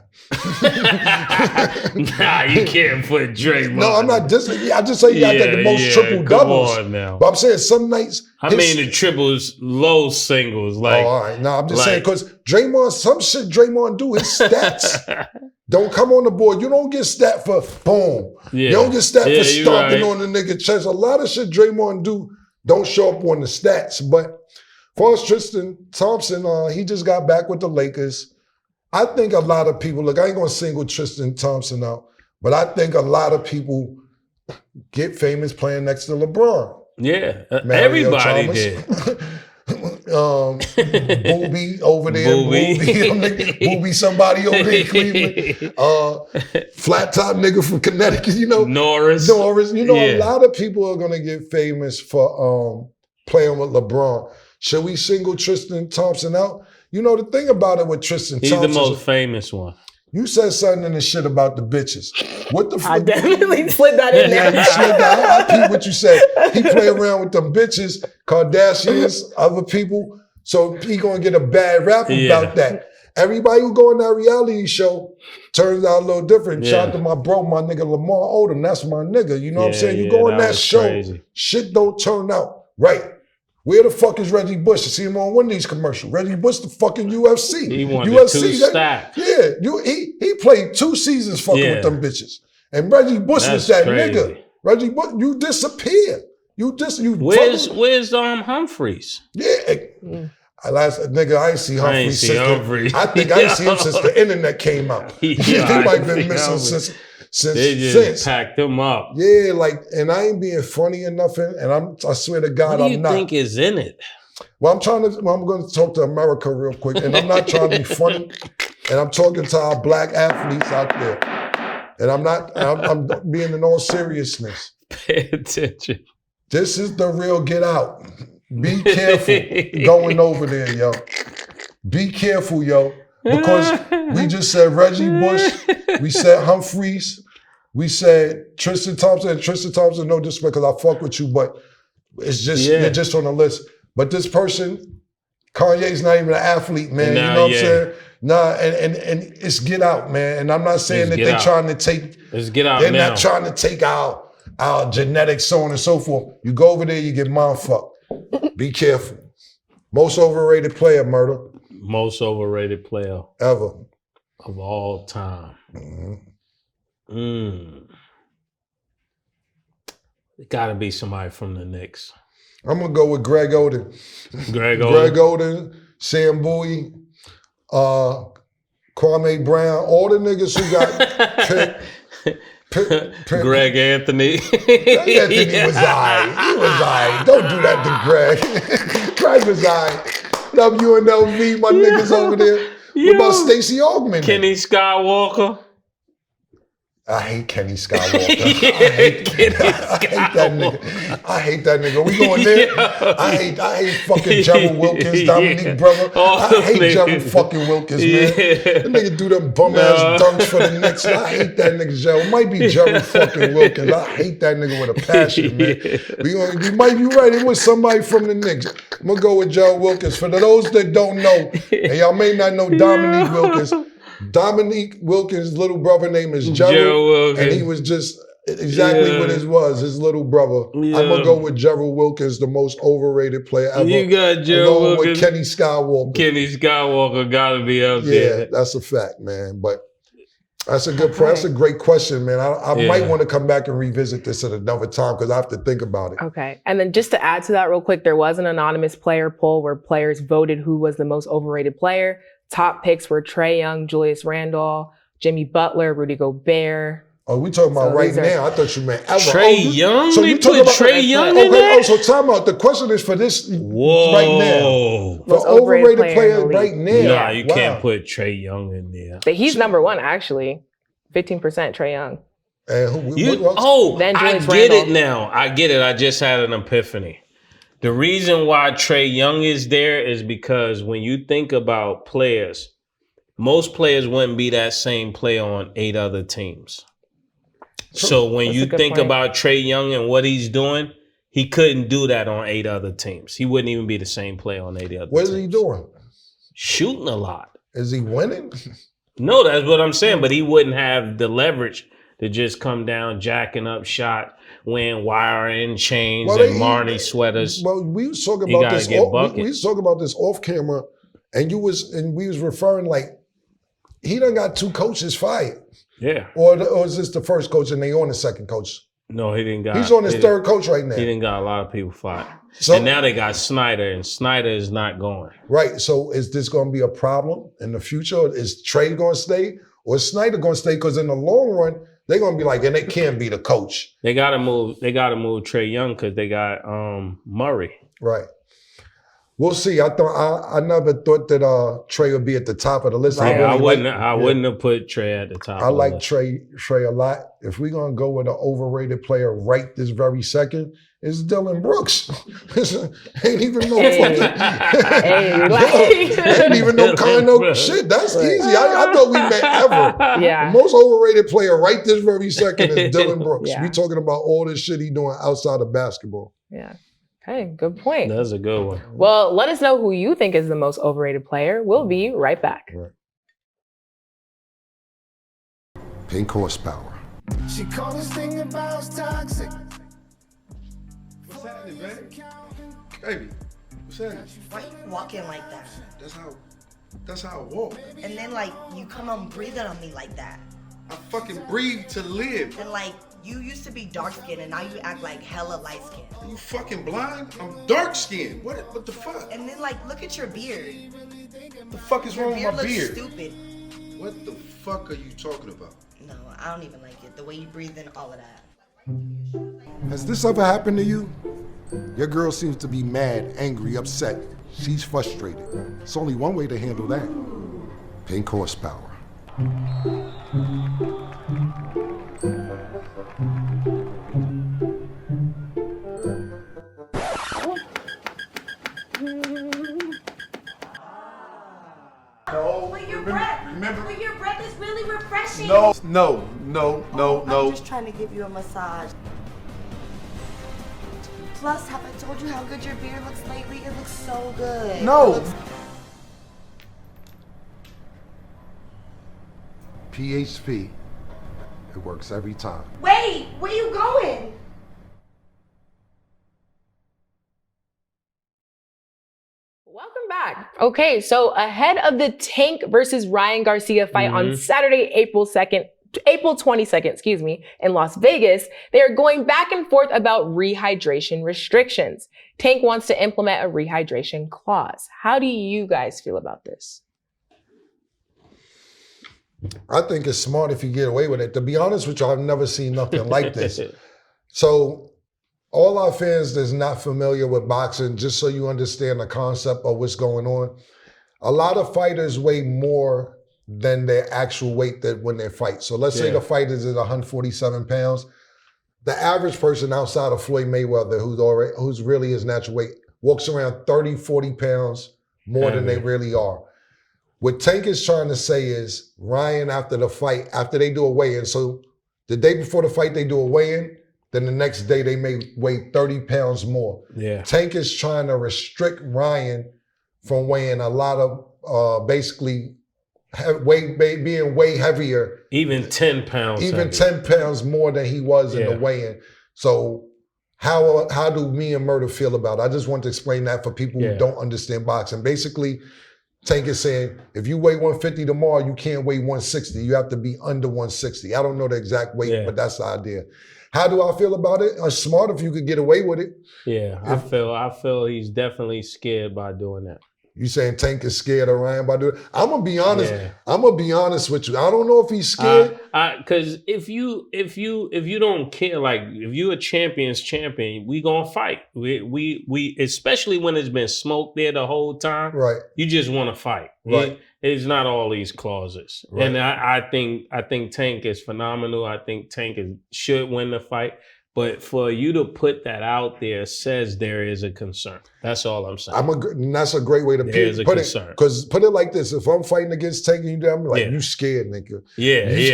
E: Nah, you can't put Draymond.
C: No, I'm not dissing. I just say he got the most triple doubles.
E: Come on now.
C: But I'm saying some nights.
E: I mean the triples, low singles. Like,
C: oh, all right. No, I'm just saying
E: like-
C: because Draymond, some shit Draymond do, his stats don't come on the board. You don't get stat for boom.
E: Yeah.
C: You don't get stat
E: Yeah,
C: for
E: you're
C: stomping
E: right.
C: on the nigga chest. A lot of shit Draymond do don't show up on the stats. But as far as Tristan Thompson, he just got back with the Lakers. I think a lot of people, look, I ain't gonna single Tristan Thompson out, but I think a lot of people get famous playing next to LeBron.
E: yeah,
C: Mario
E: everybody
C: Chalmers.
E: did.
C: Booby over there.
E: Booby.
C: Booby somebody over there in Cleveland. Flat top nigga from Connecticut,
E: Norris.
C: A
E: Yeah.
C: lot of people are gonna get famous for playing with LeBron. Should we single Tristan Thompson out? The thing about it with Tristan
E: He's
C: Thompson,
E: the most famous one.
C: you said something in the shit about the bitches. What the fuck?
B: I definitely slid that in
C: Yeah,
B: there.
C: you slid that. I peeped what you said. He play around with them bitches, Kardashians, other people. So he gonna get a bad rap about that. Everybody who go on that reality show turns out a little different. Shout out to my bro, my nigga Lamar Odom. That's my nigga. You know what I'm saying? You go on that
E: was
C: show,
E: crazy.
C: shit don't turn out right. Where the fuck is Reggie Bush? I see him on one of these commercials. Reggie Bush, the fucking UFC.
E: He wanted
C: UFC,
E: two stacks.
C: Yeah, he played 2 seasons fucking with them bitches. And Reggie Bush was
E: That's
C: that
E: crazy.
C: nigga. Reggie Bush, you disappear. You
E: Where's Humphreys?
C: Yeah. Nigga, I ain't see
E: I ain't
C: Humphreys
E: see
C: since
E: Humphreys.
C: I think I ain't see him since the internet came out.
E: Yeah,
C: he
E: I
C: might
E: ain't
C: been
E: seen
C: missing
E: Humphreys.
C: since
E: They just
C: since.
E: packed him up.
C: Yeah, and I ain't being funny enough, and I swear to God,
E: What do you
C: I'm not.
E: think is in it?
C: Well, I'm going to talk to America real quick, and I'm not trying to be funny, and I'm talking to our black athletes out there, and I'm being in all seriousness.
E: Pay attention.
C: This is the real get out. Be careful going over there, yo. Be careful, yo, because we just said Reggie Bush, we said Humphreys, we said Tristan Thompson, and Tristan Thompson, no disrespect, because I fuck with you, but it's just, you're just on the list. But this person, Kanye's not even an athlete, man.
E: Nah,
C: you know what
E: yeah.
C: I'm saying? Nah, and it's get out, man. And I'm not saying
E: It's
C: that
E: get
C: they're
E: out.
C: trying to take,
E: Let's get out
C: they're
E: now.
C: not trying to take our genetics, so on and so forth. You go over there, you get mind fucked. Be careful. Most overrated player, Murder,
E: Most overrated player
C: ever.
E: of all time. It gotta be somebody from the Knicks.
C: I'm going to go with Greg Oden.
E: Greg
C: Greg
E: Oden.
C: Oden, Sam Bowie, Kwame Brown, all the niggas who got picked.
E: Greg Anthony.
C: Anthony was all right. He was all right. Don't do that to Greg. Greg was all right. What up, UNLV, my niggas over there? What about Stacey Augmon?
E: Kenny Skywalker.
C: I hate Kenny Skywalker. I hate that nigga. I hate that nigga. We going there? I hate fucking Gerald Wilkins, Dominique brother. I hate Gerald fucking Wilkins, man. That nigga do them bum ass dunks for the Knicks. I hate that nigga Gerald. Might be Gerald fucking Wilkins. I hate that nigga with a passion, man. You might be right. It was somebody from the Knicks. I'm gonna go with Gerald Wilkins. For those that don't know, and y'all may not know Dominique Wilkins. Dominique Wilkins' little brother name is Gerald
E: Wilkins.
C: and he was just exactly what it was, his little brother.
E: Yeah.
C: I'm gonna go with Gerald Wilkins, the most overrated player ever.
E: You got Gerald
C: Along
E: Wilkins.
C: with Kenny Skywalker.
E: Kenny Skywalker gotta be up there.
C: Yeah, that's a fact, man. But that's a good, that's a great question, man. I might want to come back and revisit this at another time because I have to think about it.
B: Okay. And then just to add to that real quick, there was an anonymous player poll where players voted who was the most overrated player. Top picks were Trae Young, Julius Randle, Jimmy Butler, Rudy Gobert.
C: Oh, we talking about right now. I thought you meant ever.
E: Trae Young?
C: So
E: They
C: you
E: put
C: talking about
E: Trae Young in
C: okay,
E: there?
C: so time out. The question is for this right now.
B: Most
C: For overrated
B: player in
C: players
B: the league.
C: right now.
E: Nah, you can't put Trae Young in there.
B: But he's number one, actually. 15% Trae Young.
C: And
B: Then
E: I
B: Julius
E: get
B: Randle.
E: it now. I get it. I just had an epiphany. The reason why Trae Young is there is because when you think about players, most players wouldn't be that same player on 8 other teams. So when
B: That's a
E: you
B: good
E: think
B: point.
E: about Trae Young and what he's doing, he couldn't do that on 8 other teams. He wouldn't even be the same player on 8 other teams.
C: What is he doing?
E: Shooting a lot.
C: Is he winning?
E: No, that's what I'm saying. But he wouldn't have the leverage to just come down, jacking up shot, wearing wire and chains and Marnie sweaters.
C: Well, we was talking
E: He
C: about
E: gotta
C: this.
E: get
C: We
E: buckets.
C: was talking about this off camera, and we was referring like he done got 2 coaches fired,
E: Yeah.
C: or is this the first coach and they on the second coach?
E: No, he didn't got.
C: He's on his
E: he
C: third coach right now.
E: He didn't got a lot of people fired.
C: So-
E: and now they got Snyder, and Snyder is not going.
C: Right. So is this going to be a problem in the future? Is Trey going to stay, or is Snyder going to stay? Because in the long run, they're going to be like, and they can't be the coach.
E: They got to move. They got to move Trae Young because they got Murray.
C: Right. We'll see. I never thought that Trey would be at the top of the list.
B: Right.
E: I
C: really
E: wouldn't have put Trae at the top.
C: I
E: of the
C: like
E: list.
C: Trey a lot. If we're gonna go with an overrated player right this very second, it's Dylan Brooks. Ain't even no fucking
B: Hey, relax.
C: ain't even no kind of
E: Brooks.
C: shit. That's easy. I thought we meant ever.
B: Yeah.
C: The most overrated player right this very second is Dylan Brooks.
B: Yeah.
C: We talking about all this shit he doing outside of basketball.
B: Yeah. Okay, good point.
E: That's a good one.
B: Well, let us know who you think is the most overrated player. We'll be right back.
C: Pink horsepower.
F: She called this thing about toxic.
G: What's happening, baby? Baby, what's happening?
H: Why you walking like that?
G: That's how I walk.
H: And then like you come on breathing on me like that.
G: I fucking breathe to live.
H: And like you used to be dark skinned and now you act like hella light skinned.
G: Are you fucking blind? I'm dark skinned. What the fuck?
H: And then like look at your beard.
G: What the fuck is
H: Your
G: wrong with
H: beard
G: my
H: looks
G: beard?
H: stupid.
G: What the fuck are you talking about?
H: No, I don't even like it. The way you breathe in all of that.
C: Has this ever happened to you? Your girl seems to be mad, angry, upset. She's frustrated. It's only one way to handle that. Pink horsepower.
I: But your breath is really refreshing.
G: No.
H: I'm just trying to give you a massage. Plus, have I told you how good your beard looks lately? It looks so good.
G: No.
H: It looks-
C: PHP. It works every time.
I: Wait, where you going?
B: Welcome back. Okay, so ahead of the Tank versus Ryan Garcia fight on Saturday, April 22nd, in Las Vegas, they are going back and forth about rehydration restrictions. Tank wants to implement a rehydration clause. How do you guys feel about this?
C: I think it's smart if you get away with it. To be honest with you, I've never seen nothing like this. So all our fans that's not familiar with boxing, just so you understand the concept of what's going on, a lot of fighters weigh more than their actual weight that when they fight. So let's say the fighter is at 147 pounds. The average person outside of Floyd Mayweather, who's really his natural weight, walks around 30, 40 pounds more than they really are. What Tank is trying to say is Ryan, after the fight, after they do a weigh-in, so the day before the fight they do a weigh-in, then the next day they may weigh 30 pounds more.
E: Yeah.
C: Tank is trying to restrict Ryan from weighing a lot of basically being way heavier.
E: Even 10 pounds.
C: Even
E: heavier.
C: 10 pounds more than he was in the weigh-in. So how do me and Murder feel about it? I just want to explain that for people who don't understand boxing. Basically, Tank is saying, if you weigh 150 tomorrow, you can't weigh 160. You have to be under 160. I don't know the exact weight, but that's the idea. How do I feel about it? It's smart if you could get away with it.
E: Yeah, I feel he's definitely scared by doing that.
C: You saying Tank is scared of Ryan by doing it? I'm gonna be honest. I'm gonna be honest with you. I don't know if he's scared.
E: Because if you don't care, like if you a champion's champion, we gonna fight. We especially when it's been smoked there the whole time.
C: Right.
E: You just want to fight.
C: Right.
E: It's not all these clauses.
C: Right.
E: And I think Tank is phenomenal. I think Tank should win the fight. But for you to put that out there says there is a concern. That's all I'm saying.
C: And that's a great way to put it. Because put it like this: if I'm fighting against Tank, I'm like, you scared, nigga.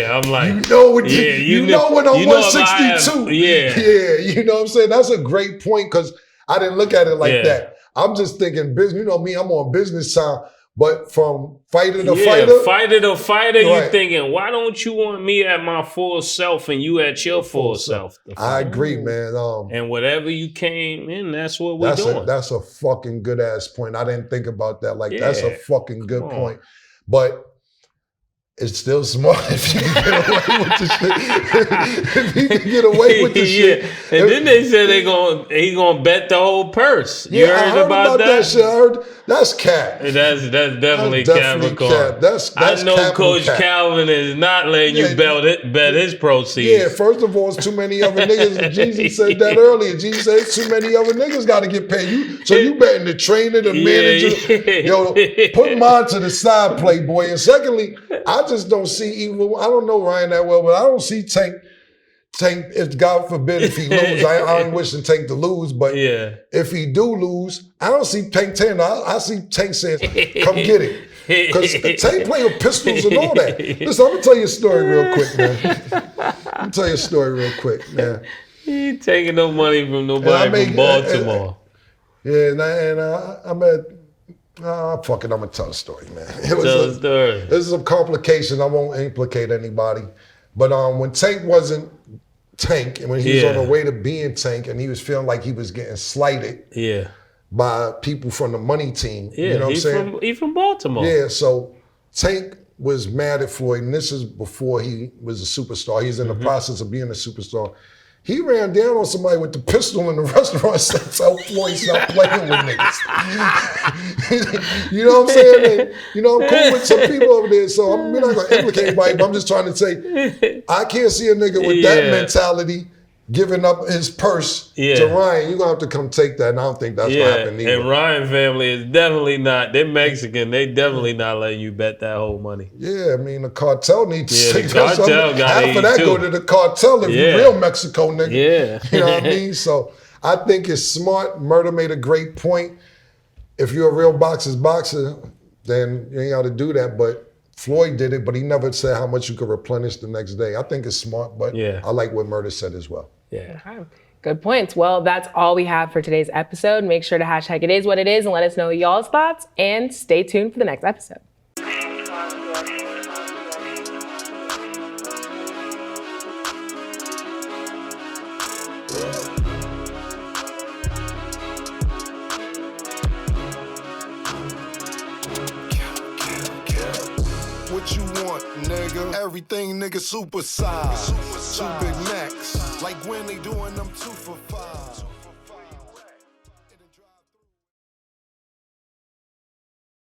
E: I'm like,
C: you know when I'm 162. You know what I'm saying? That's a great point because I didn't look at it like that. I'm just thinking business. You know me, I'm on business time. But from fighter to fighter,
E: you thinking, why don't you want me at my full self and you at your full self?
C: I agree, man.
E: And whatever you came in, that's what we're doing.
C: That's a fucking good ass point. I didn't think about that. Like, that's a fucking good point. But it's still smart if you can get away with the shit. If you can get away with the shit.
E: And then they said he gonna bet the whole purse. You heard about that
C: shit. I heard that's cap.
E: That's definitely cap. I know
C: cap
E: Coach Calvin is not letting you bet his proceeds.
C: Yeah, first of all, it's too many other niggas. Jeezy said that earlier. Jeezy said it's too many other niggas got to get paid. So you betting the trainer, the manager. Yo, put mine to the side, Playboy. And secondly, I just don't see I don't know Ryan that well, but I don't see Tank, if God forbid if he lose, I ain't wishing Tank to lose, but if he do lose, I don't see Tank saying, I see Tank saying, come get it. Because Tank play with pistols and all that. Listen, I'm going to tell you a story real quick, man.
E: He ain't taking no money from nobody from Baltimore.
C: I'm at, fuck it, I'm going to tell a story, man. There's some complications. I won't implicate anybody. But when Tank wasn't Tank, and when he was on the way to being Tank, and he was feeling like he was getting slighted by people from the money team, you know what I'm saying?
E: He's from Baltimore.
C: Yeah, so Tank was mad at Floyd, and this is before he was a superstar. He's in the process of being a superstar. He ran down on somebody with the pistol in the restaurant and said, tell Floyd stop playing with niggas. You know what I'm saying? And, you know, I'm cool with some people over there, so we're not going to implicate anybody, but I'm just trying to say, I can't see a nigga with that mentality giving up his purse to Ryan. You're going to have to come take that, and I don't think that's what happened either.
E: And Ryan family is definitely not, they're Mexican, they definitely not letting you bet that whole money.
C: Yeah, I mean, the cartel needs to take
E: that.
C: Half of that go to the cartel if you're real Mexico nigga.
E: Yeah.
C: You know what I mean? So I think it's smart. Murder made a great point. If you're a real boxer, then you ain't got to do that, but Floyd did it, but he never said how much you could replenish the next day. I think it's smart, but I like what Murder said as well.
E: Yeah.
B: Okay. Good points. Well, that's all we have for today's episode. Make sure to hashtag it is what it is and let us know y'all's thoughts, and stay tuned for the next episode.
A: What you want, nigga? Everything, nigga, super size. Two big necks. Like when they doing them 2 for $5.